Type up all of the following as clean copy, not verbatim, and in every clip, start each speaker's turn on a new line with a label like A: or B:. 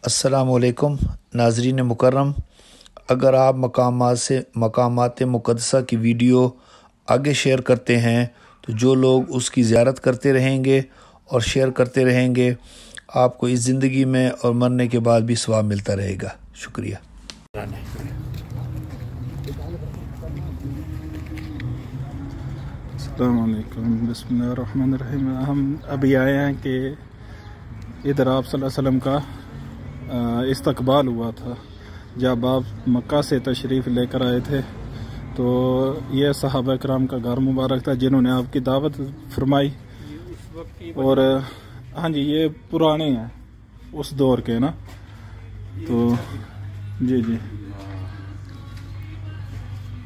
A: अस्सलामुअलैकुम नाज़रीन मुकर्रम, अगर आप मकामात मुक़द्दसा की वीडियो आगे शेयर करते हैं तो जो लोग उसकी ज़ियारत करते रहेंगे और शेयर करते रहेंगे, आपको इस ज़िंदगी में और मरने के बाद भी सवाब मिलता रहेगा। शुक्रिया।
B: अस्सलामुअलैकुम, बिस्मिल्लाहिर्रहमानिर्रहीम। हम अभी आए हैं कि इधर आप सल्लल्लाहु अलैहि वसल्लम का इस्तकबाल हुआ था जब आप मक्का से तशरीफ़ लेकर आए थे। तो ये सहाबा कराम का घर मुबारक था जिन्होंने आपकी दावत फरमाई। और हाँ जी, ये पुराने हैं उस दौर के ना, तो जी जी,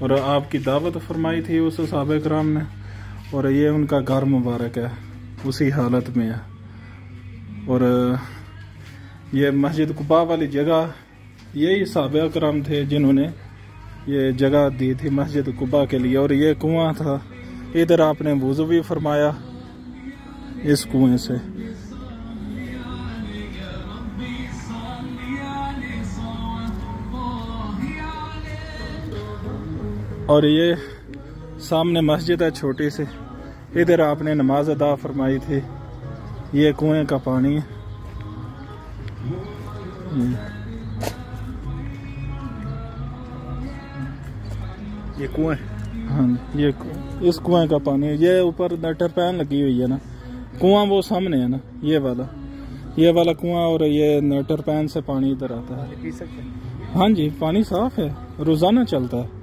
B: और आपकी दावत फरमाई थी उस सहाबा कराम ने, और ये उनका घर मुबारक है, उसी हालत में है। और ये मस्जिद कुबा वाली जगह यही सहाबा कराम थे जिन्होंने ये जगह दी थी मस्जिद कुबा के लिए। और ये कुआं था, इधर आपने वुज़ू भी फरमाया इस कुएं से। और ये सामने मस्जिद है छोटी सी, इधर आपने नमाज अदा फरमाई थी। ये कुएं का पानी है।
A: ये कुएं,
B: हाँ, ये इस कुएं का पानी है। ये ऊपर टरपैन लगी हुई है ना, कुआं वो सामने है ना, ये वाला कुआं, और ये टरपैन से पानी इधर आता है।
A: पी सकते हैं?
B: हाँ जी, पानी साफ है, रोजाना चलता है।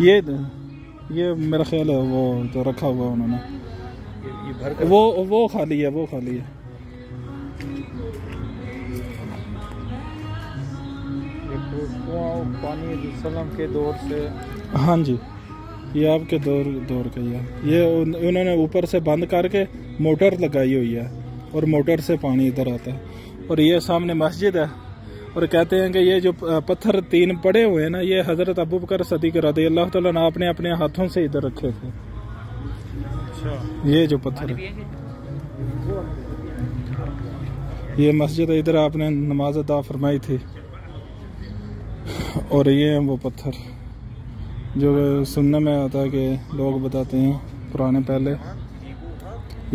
B: ये मेरा ख्याल है वो तो रखा हुआ उन्होंने,
A: ये भर कर
B: वो खाली है, वो खाली है।
A: पानी सलम के दौर से,
B: हाँ जी, ये आपके दौर का ही है। ये उन्होंने ऊपर से बंद करके मोटर लगाई हुई है और मोटर से पानी इधर आता है। और ये सामने मस्जिद है, और कहते हैं कि ये जो पत्थर 3 पड़े हुए हैं ना, ये हजरत अबू बकर सदीक रज़ियल्लाहु ताला ने आपने अपने हाथों से इधर रखे थे।
A: अच्छा,
B: ये जो पत्थर है, ये मस्जिद है, इधर आपने नमाज अदा फरमाई थी। और ये वो पत्थर जो सुनने में आता है कि लोग बताते हैं पुराने पहले,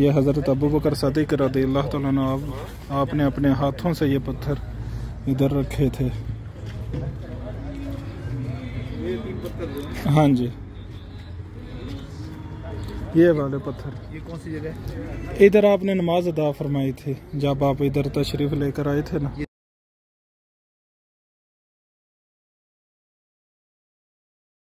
B: ये हज़रत अबू बकर सदीक रज़ियल्लाहु ताला ने आपने अपने हाथों से ये पत्थर इधर रखे थे। हाँ जी, ये वाले पत्थर।
A: ये कौन सी जगह है?
B: इधर आपने नमाज अदा फरमाई थी जब आप इधर तशरीफ़ लेकर आए थे ना।